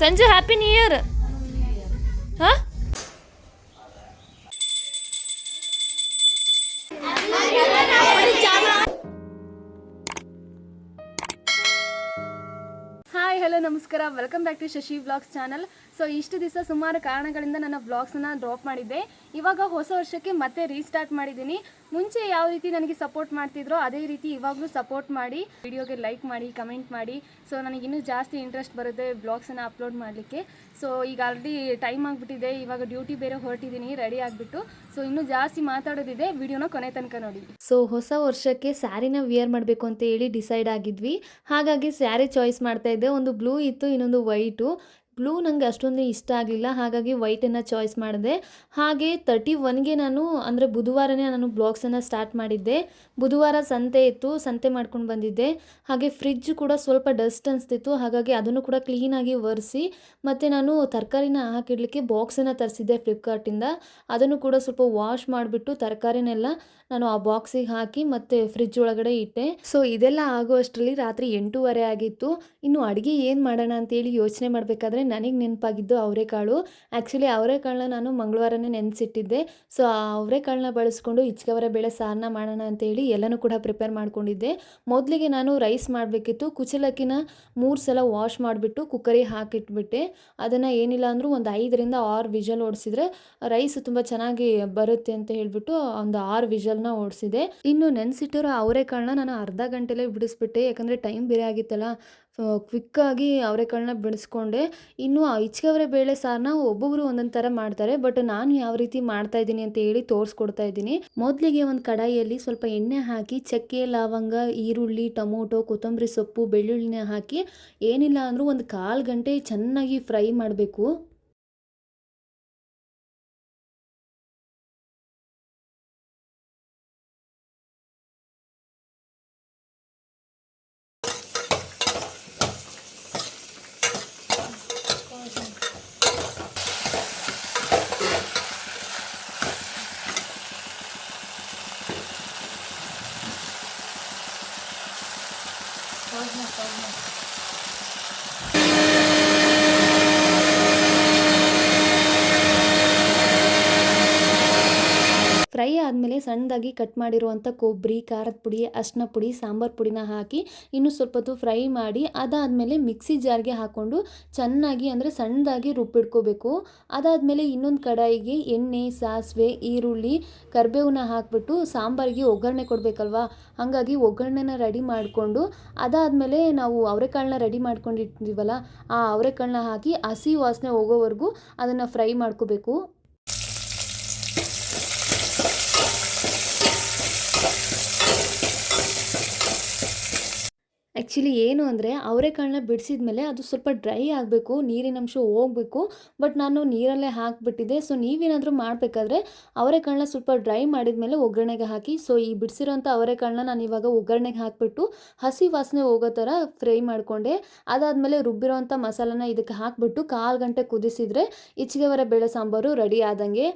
Sanju happy new year. ಹಾಂ hi hello ನಮಸ್ಕಾರ, welcome back to Shashi vlogs channel. So ಇಷ್ಟು ದಿವಸ ಸುಮಾರು ಕಾರಣಗಳಿಂದ ನನ್ನ ವ್ಲಾಗ್ಸನ್ನು ಡ್ರಾಪ್ ಮಾಡಿದ್ದೆ. ಇವಾಗ ಹೊಸ ವರ್ಷಕ್ಕೆ ಮತ್ತೆ ರೀಸ್ಟಾರ್ಟ್ ಮಾಡಿದ್ದೀನಿ. ಮುಂಚೆ ಯಾವ ರೀತಿ ನನಗೆ ಸಪೋರ್ಟ್ ಮಾಡ್ತಿದ್ರೋ ಅದೇ ರೀತಿ ಇವಾಗಲೂ ಸಪೋರ್ಟ್ ಮಾಡಿ, ವಿಡಿಯೋಗೆ ಲೈಕ್ ಮಾಡಿ, ಕಮೆಂಟ್ ಮಾಡಿ. ಸೊ ನನಗೆ ಇನ್ನೂ ಜಾಸ್ತಿ ಇಂಟ್ರೆಸ್ಟ್ ಬರುತ್ತೆ ವ್ಲಾಗ್ಸನ್ನು ಅಪ್ಲೋಡ್ ಮಾಡಲಿಕ್ಕೆ. ಸೊ ಈಗ ಆಲ್ರೆಡಿ ಟೈಮ್ ಆಗಿಬಿಟ್ಟಿದೆ, ಇವಾಗ ಡ್ಯೂಟಿ ಬೇರೆ ಹೊರಟಿದ್ದೀನಿ ರೆಡಿ ಆಗಿಬಿಟ್ಟು. ಸೊ ಇನ್ನೂ ಜಾಸ್ತಿ ಮಾತಾಡೋದಿದೆ, ವಿಡಿಯೋನ ಕೊನೆ ತನಕ ನೋಡಿ. ಸೊ ಹೊಸ ವರ್ಷಕ್ಕೆ ಸ್ಯಾರಿನ ವಿಯರ್ ಮಾಡಬೇಕು ಅಂತ ಹೇಳಿ ಡಿಸೈಡ್ ಆಗಿದ್ವಿ. ಹಾಗಾಗಿ ಸ್ಯಾರಿ ಚಾಯ್ಸ್ ಮಾಡ್ತಾ ಇದ್ದೆ. ಒಂದು ಬ್ಲೂ ಇತ್ತು, ಇನ್ನೊಂದು ವೈಟು. ಬ್ಲೂ ನನಗೆ ಅಷ್ಟೊಂದು ಇಷ್ಟ ಆಗಲಿಲ್ಲ, ಹಾಗಾಗಿ ವೈಟನ್ನು ಚಾಯ್ಸ್ ಮಾಡಿದೆ. ಹಾಗೆ 31ಗೆ ನಾನು ಅಂದರೆ ಬುಧವಾರನೇ ನಾನು ಬ್ಲಾಗ್ಸನ್ನು ಸ್ಟಾರ್ಟ್ ಮಾಡಿದ್ದೆ. ಬುಧವಾರ ಸಂತೆ ಇತ್ತು, ಸಂತೆ ಮಾಡ್ಕೊಂಡು ಬಂದಿದ್ದೆ. ಹಾಗೆ ಫ್ರಿಜ್ ಕೂಡ ಸ್ವಲ್ಪ ಡಸ್ಟ್ ಅನಿಸ್ತಿತ್ತು, ಹಾಗಾಗಿ ಅದನ್ನು ಕೂಡ ಕ್ಲೀನಾಗಿ ಒರೆಸಿ ಮತ್ತು ನಾನು ತರಕಾರಿನ ಹಾಕಿಡಲಿಕ್ಕೆ ಬಾಕ್ಸನ್ನು ತರಿಸಿದ್ದೆ ಫ್ಲಿಪ್ಕಾರ್ಟಿಂದ. ಅದನ್ನು ಕೂಡ ಸ್ವಲ್ಪ ವಾಶ್ ಮಾಡಿಬಿಟ್ಟು ತರಕಾರಿನೆಲ್ಲ ನಾನು ಆ ಬಾಕ್ಸಿಗೆ ಹಾಕಿ ಮತ್ತು ಫ್ರಿಜ್ ಒಳಗಡೆ ಇಟ್ಟೆ. ಸೊ ಇದೆಲ್ಲ ಆಗೋ ಅಷ್ಟರಲ್ಲಿ ರಾತ್ರಿ 8:30 ಆಗಿತ್ತು. ಇನ್ನು ಅಡುಗೆ ಏನು ಮಾಡೋಣ ಅಂತೇಳಿ ಯೋಚನೆ ಮಾಡಬೇಕಾದ್ರೆ ನನಗೆ ನೆನಪಾಗಿದ್ದು ಅವರೆಕಾಳು. ಆ್ಯಕ್ಚುಲಿ ಅವರೆಕಾಳನ್ನ ನಾನು ಮಂಗಳವಾರನೇ ನೆನೆಸಿಟ್ಟಿದ್ದೆ. ಸೊ ಆ ಅವರೆಕಾಳನ್ನ ಬಳಸ್ಕೊಂಡು ಹಿಚ್ಕವರೆ ಬೇಳೆ ಸಾರನ್ನ ಮಾಡೋಣ ಅಂತೇಳಿ ಎಲ್ಲನೂ ಕೂಡ ಪ್ರಿಪೇರ್ ಮಾಡ್ಕೊಂಡಿದ್ದೆ. ಮೊದಲಿಗೆ ನಾನು ರೈಸ್ ಮಾಡಬೇಕಿತ್ತು. ಕುಚಲಕ್ಕಿನ 3 ಸಲ ವಾಶ್ ಮಾಡಿಬಿಟ್ಟು ಕುಕ್ಕರಿಗೆ ಹಾಕಿಟ್ಬಿಟ್ಟೆ. ಅದನ್ನು ಏನಿಲ್ಲ ಅಂದರೂ ಒಂದು 5ರಿಂದ 6 ವಿಷಲ್ ಓಡಿಸಿದ್ರೆ ರೈಸ್ ತುಂಬ ಚೆನ್ನಾಗಿ ಬರುತ್ತೆ ಅಂತ ಹೇಳಿಬಿಟ್ಟು ಒಂದು 6 ವಿಷಲ್ನ ಓಡಿಸಿದೆ. ಇನ್ನು ನೆನೆಸಿಟ್ಟಿರೋ ಅವರೆಕಾಳನ್ನ ನಾನು ಅರ್ಧ ಗಂಟೆಲೇ ಬಿಡಿಸ್ಬಿಟ್ಟೆ, ಯಾಕಂದರೆ ಟೈಮ್ ಬೇರೆ ಆಗಿತ್ತಲ್ಲ. ಕ್ವಿಕ್ಕಾಗಿ ಅವರೆಕಾಳನ್ನ ಬಿಡಿಸ್ಕೊಂಡೆ. ಇನ್ನು ಹಿಚ್ಕವರೆ ಬೇಳೆ ಸಾರನ್ನ ಒಬ್ಬೊಬ್ಬರು ಒಂದೊಂದು ಥರ ಮಾಡ್ತಾರೆ, ಬಟ್ ನಾನು ಯಾವ ರೀತಿ ಮಾಡ್ತಾ ಇದ್ದೀನಿ ಅಂತ ಹೇಳಿ ತೋರಿಸ್ಕೊಡ್ತಾ ಇದ್ದೀನಿ. ಮೊದಲಿಗೆ ಒಂದು ಕಡಾಯಿಯಲ್ಲಿ ಸ್ವಲ್ಪ ಎಣ್ಣೆ ಹಾಕಿ ಚಕ್ಕೆ, ಲವಂಗ, ಈರುಳ್ಳಿ, ಟೊಮೊಟೊ, ಕೊತ್ತಂಬರಿ ಸೊಪ್ಪು, ಬೆಳ್ಳುಳ್ಳಿನ ಹಾಕಿ ಏನಿಲ್ಲ ಅಂದರೂ ಒಂದು 1/4 ಗಂಟೆ ಚೆನ್ನಾಗಿ ಫ್ರೈ ಮಾಡಬೇಕು. ಫ್ರೈ ಆದಮೇಲೆ ಸಣ್ಣದಾಗಿ ಕಟ್ ಮಾಡಿರುವಂಥ ಕೊಬ್ಬರಿ, ಖಾರದ ಪುಡಿ, ಅರಿಶಿನ ಪುಡಿ, ಸಾಂಬಾರು ಪುಡಿನ ಹಾಕಿ ಇನ್ನೂ ಸ್ವಲ್ಪ ಹೊತ್ತು ಫ್ರೈ ಮಾಡಿ ಅದಾದಮೇಲೆ ಮಿಕ್ಸಿ ಜಾರ್ಗೆ ಹಾಕ್ಕೊಂಡು ಚೆನ್ನಾಗಿ ಅಂದರೆ ಸಣ್ಣದಾಗಿ ರುಬ್ಬಿಡ್ಕೋಬೇಕು. ಅದಾದಮೇಲೆ ಇನ್ನೊಂದು ಕಡಾಯಿಗೆ ಎಣ್ಣೆ, ಸಾಸಿವೆ, ಈರುಳ್ಳಿ, ಕರಿಬೇವನ್ನ ಹಾಕಿಬಿಟ್ಟು ಸಾಂಬಾರಿಗೆ ಒಗ್ಗರಣೆ ಕೊಡಬೇಕಲ್ವಾ, ಹಾಗಾಗಿ ಒಗ್ಗರಣೆನ ರೆಡಿ ಮಾಡಿಕೊಂಡು ಅದಾದಮೇಲೆ ನಾವು ಅವರೆಕಾಳನ್ನ ರೆಡಿ ಮಾಡ್ಕೊಂಡಿರ್ತೀವಲ್ಲ ಆ ಅವರೆಕಾಳನ್ನ ಹಾಕಿ ಹಸಿ ವಾಸನೆ ಹೋಗೋವರೆಗೂ ಅದನ್ನು ಫ್ರೈ ಮಾಡ್ಕೋಬೇಕು. ಆ್ಯಕ್ಚುಲಿ ಏನು ಅಂದರೆ ಅವರೆಕಾಳನ್ನ ಬಿಡಿಸಿದ ಮೇಲೆ ಅದು ಸ್ವಲ್ಪ ಡ್ರೈ ಆಗಬೇಕು, ನೀರಿನ ಅಂಶ ಹೋಗಬೇಕು. ಬಟ್ ನಾನು ನೀರಲ್ಲೇ ಹಾಕಿಬಿಟ್ಟಿದ್ದೆ. ಸೊ ನೀವೇನಾದರೂ ಮಾಡಬೇಕಾದ್ರೆ ಅವರೆಕಾಳನ್ನ ಸ್ವಲ್ಪ ಡ್ರೈ ಮಾಡಿದ ಮೇಲೆ ಒಗ್ಗರಣೆಗೆ ಹಾಕಿ. ಸೊ ಈ ಬಿಡಿಸಿರೋಂಥ ಅವರೆಕಾಳನ್ನ ನಾನು ಇವಾಗ ಒಗ್ಗರಣೆಗೆ ಹಾಕಿಬಿಟ್ಟು ಹಸಿ ವಾಸನೆ ಹೋಗೋ ಥರ ಫ್ರೈ ಮಾಡಿಕೊಂಡೆ. ಅದಾದಮೇಲೆ ರುಬ್ಬಿರೋಂಥ ಮಸಾಲನ ಇದಕ್ಕೆ ಹಾಕಿಬಿಟ್ಟು 1/4 ಗಂಟೆ ಕುದಿಸಿದರೆ ಹಿಚ್ಕವರೆ ಬೇಳೆ ಸಾಂಬಾರು ರೆಡಿ ಆದಂಗೆ.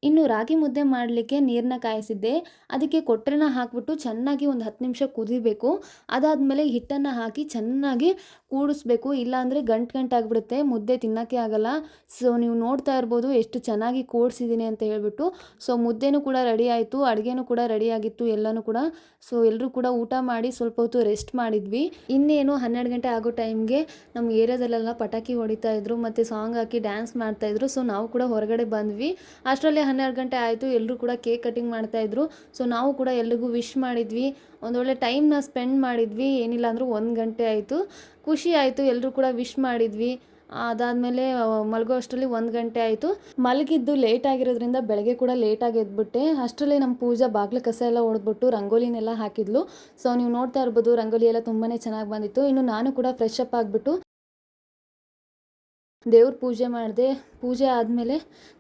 ಇನ್ನು ರಾಗಿ ಮುದ್ದೆ ಮಾಡಲಿಕ್ಕೆ ನೀರನ್ನ ಕಾಯಿಸಿದ್ದೆ. ಅದಕ್ಕೆ ಕೊಟ್ಟರೆನ ಹಾಕಿಬಿಟ್ಟು ಚೆನ್ನಾಗಿ ಒಂದು 10 ನಿಮಿಷ ಕುದಿಬೇಕು. ಅದಾದಮೇಲೆ ಹಿಟ್ಟನ್ನು ಹಾಕಿ ಚೆನ್ನಾಗಿ ಕೂಡಿಸ್ಬೇಕು, ಇಲ್ಲಾಂದರೆ ಗಂಟು ಆಗಿಬಿಡುತ್ತೆ, ಮುದ್ದೆ ತಿನ್ನೋಕ್ಕೆ ಆಗಲ್ಲ. ಸೊ ನೀವು ನೋಡ್ತಾ ಇರ್ಬೋದು ಎಷ್ಟು ಚೆನ್ನಾಗಿ ಕೂಡಿಸಿದ್ದೀನಿ ಅಂತ ಹೇಳ್ಬಿಟ್ಟು. ಸೊ ಮುದ್ದೆನೂ ಕೂಡ ರೆಡಿ ಆಯಿತು, ಅಡುಗೆನೂ ಕೂಡ ರೆಡಿ ಆಗಿತ್ತು ಎಲ್ಲನೂ ಕೂಡ. ಸೊ ಎಲ್ಲರೂ ಕೂಡ ಊಟ ಮಾಡಿ ಸ್ವಲ್ಪ ಹೊತ್ತು ರೆಸ್ಟ್ ಮಾಡಿದ್ವಿ. ಇನ್ನೇನು 12 ಗಂಟೆ ಆಗೋ ಟೈಮ್ಗೆ ನಮ್ಮ ಏರಿಯಾದಲ್ಲೆಲ್ಲ ಪಟಾಕಿ ಹೊಡಿತಾ ಇದ್ರು ಮತ್ತು ಸಾಂಗ್ ಹಾಕಿ ಡ್ಯಾನ್ಸ್ ಮಾಡ್ತಾಯಿದ್ರು. ಸೊ ನಾವು ಕೂಡ ಹೊರಗಡೆ ಬಂದ್ವಿ. ಅಷ್ಟರಲ್ಲೇ 12 ಗಂಟೆ ಆಯಿತು. ಎಲ್ಲರೂ ಕೂಡ ಕೇಕ್ ಕಟಿಂಗ್ ಮಾಡ್ತಾಯಿದ್ರು. ಸೊ ನಾವು ಕೂಡ ಎಲ್ರಿಗೂ ವಿಶ್ ಮಾಡಿದ್ವಿ, ಒಂದೊಳ್ಳೆ ಟೈಮ್ನ ಸ್ಪೆಂಡ್ ಮಾಡಿದ್ವಿ. ಏನಿಲ್ಲ ಅಂದರೂ 1 ಗಂಟೆ ಆಯಿತು. ಖುಷಿ ಆಯಿತು, ಎಲ್ಲರೂ ಕೂಡ ವಿಶ್ ಮಾಡಿದ್ವಿ. ಅದಾದಮೇಲೆ ಮಲಗೋ ಅಷ್ಟರಲ್ಲಿ 1 ಗಂಟೆ ಆಯಿತು. ಮಲಗಿದ್ದು ಲೇಟ್ ಆಗಿರೋದ್ರಿಂದ ಬೆಳಗ್ಗೆ ಕೂಡ ಲೇಟಾಗಿ ಎದ್ಬಿಟ್ಟೆ. ಅಷ್ಟರಲ್ಲೇ ನಮ್ಮ ಪೂಜಾ ಬಾಗಿಲು ಕಸ ಎಲ್ಲ ಹೊಡೆದ್ಬಿಟ್ಟು ರಂಗೋಲಿನೆಲ್ಲ ಹಾಕಿದ್ಲು. ಸೊ ನೀವು ನೋಡ್ತಾ ಇರ್ಬೋದು ರಂಗೋಲಿ ಎಲ್ಲ ತುಂಬಾ ಚೆನ್ನಾಗಿ ಬಂದಿತ್ತು. ಇನ್ನು ನಾನು ಕೂಡ ಫ್ರೆಶ್ ಅಪ್ ಆಗಿಬಿಟ್ಟು ದೇವ್ರ ಪೂಜೆ ಮಾಡಿದೆ. ಪೂಜೆ ಆದಮೇಲೆ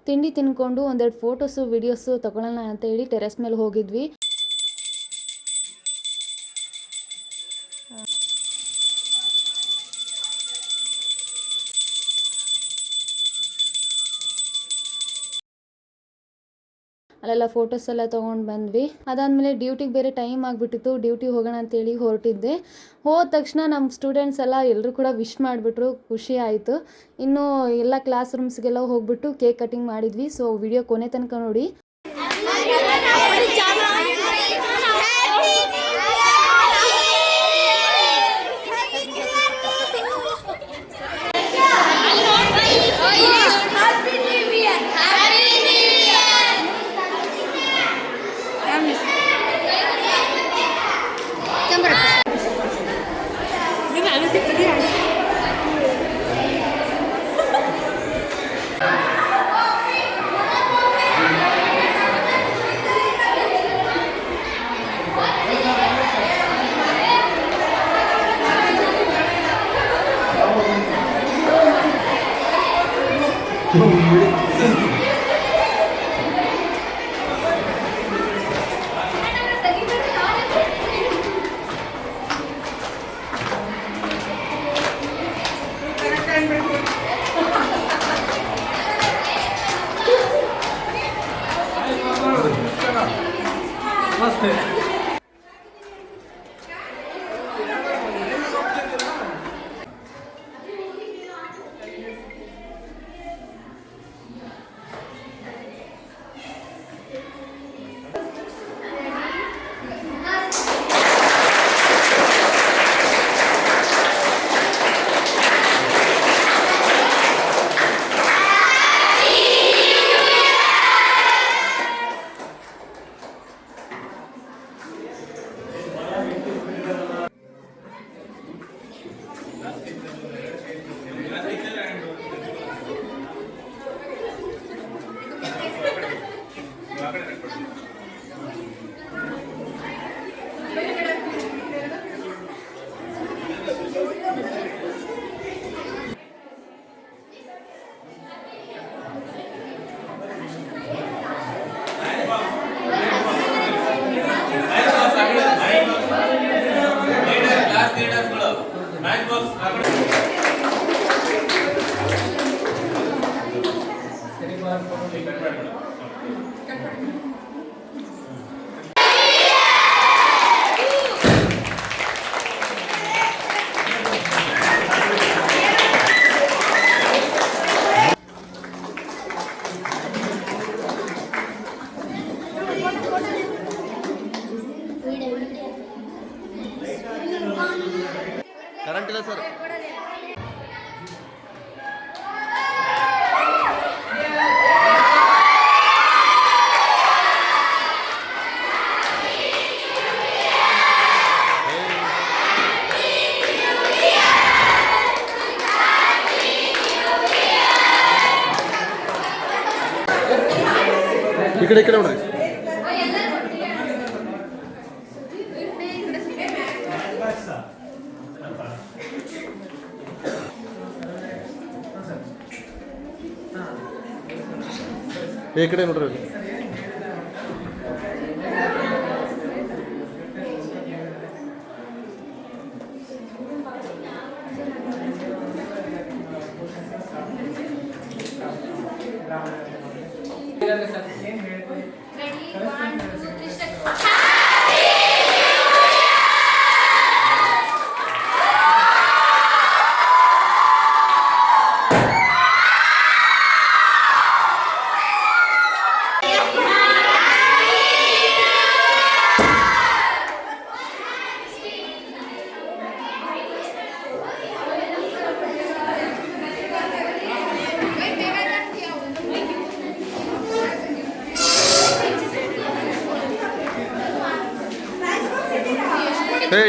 ತಿಂಡಿ ತಿನ್ಕೊಂಡು ಒಂದೆರಡು ಫೋಟೋಸು ವಿಡಿಯೋಸು ತೊಗೊಳ್ಳೋಣ ಅಂತ ಹೇಳಿ ಟೆರೆಸ್ ಮೇಲೆ ಹೋಗಿದ್ವಿ. ಅಲ್ಲೆಲ್ಲ ಫೋಟೋಸ್ ಎಲ್ಲ ತೊಗೊಂಡು ಬಂದ್ವಿ. ಅದಾದಮೇಲೆ ಡ್ಯೂಟಿಗೆ ಬೇರೆ ಟೈಮ್ ಆಗಿಬಿಟ್ಟಿತ್ತು. ಡ್ಯೂಟಿಗೆ ಹೋಗೋಣ ಅಂತೇಳಿ ಹೊರಟಿದ್ದೆ. ಹೋದ ತಕ್ಷಣ ನಮ್ಮ ಸ್ಟೂಡೆಂಟ್ಸ್ ಎಲ್ಲ ಎಲ್ಲರೂ ಕೂಡ ವಿಶ್ ಮಾಡಿಬಿಟ್ರು. ಖುಷಿ ಆಯಿತು. ಇನ್ನು ಎಲ್ಲ ಕ್ಲಾಸ್ ರೂಮ್ಸ್ಗೆಲ್ಲ ಹೋಗ್ಬಿಟ್ಟು ಕೇಕ್ ಕಟಿಂಗ್ ಮಾಡಿದ್ವಿ. ಸೊ ವಿಡಿಯೋ ಕೊನೆ ತನಕ ನೋಡಿ. ಕರೆಂಟ್ ಇಲ್ಲ ಸರ್. ಈ ಕಡೆ ನೋಡ್ರಿ. ಈ ಕಡೆ ನೋಡ್ರಿ.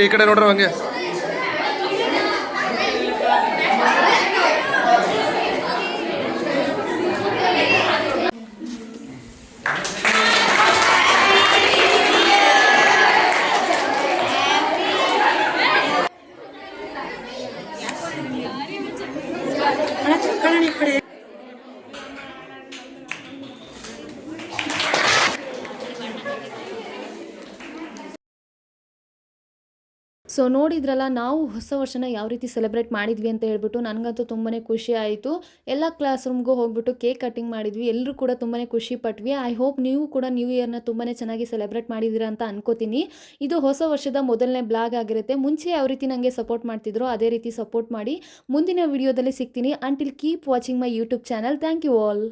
ಈ ಕಡೆ ನೋಡ್ರಿ ಹಂಗೆ. ಸೊ ನೋಡಿದ್ರಲ್ಲ, ನಾವು ಹೊಸ ವರ್ಷನ ಯಾವ ರೀತಿ ಸೆಲೆಬ್ರೇಟ್ ಮಾಡಿದ್ವಿ ಅಂತ ಹೇಳ್ಬಿಟ್ಟು ನನಗಂತೂ ತುಂಬಾ ಖುಷಿ ಆಯಿತು. ಎಲ್ಲ ಕ್ಲಾಸ್ ರೂಮ್ಗೂ ಹೋಗ್ಬಿಟ್ಟು ಕೇಕ್ ಕಟ್ಟಿಂಗ್ ಮಾಡಿದ್ವಿ. ಎಲ್ಲರೂ ಕೂಡ ತುಂಬಾ ಖುಷಿ ಪಟ್ವಿ. ಐ ಹೋಪ್ ನೀವು ಕೂಡ ನ್ಯೂ ಇಯರ್ನ ತುಂಬಾ ಚೆನ್ನಾಗಿ ಸೆಲೆಬ್ರೇಟ್ ಮಾಡಿದ್ದೀರಾ ಅಂತ ಅನ್ಕೋತೀನಿ. ಇದು ಹೊಸ ವರ್ಷದ ಮೊದಲನೇ ಬ್ಲಾಗ್ ಆಗಿರುತ್ತೆ. ಮುಂಚೆ ಯಾವ ರೀತಿ ನನಗೆ ಸಪೋರ್ಟ್ ಮಾಡ್ತಿದ್ರೋ ಅದೇ ರೀತಿ ಸಪೋರ್ಟ್ ಮಾಡಿ. ಮುಂದಿನ ವಿಡಿಯೋದಲ್ಲಿ ಸಿಗ್ತೀನಿ. Until keep watching my YouTube channel. Thank you all.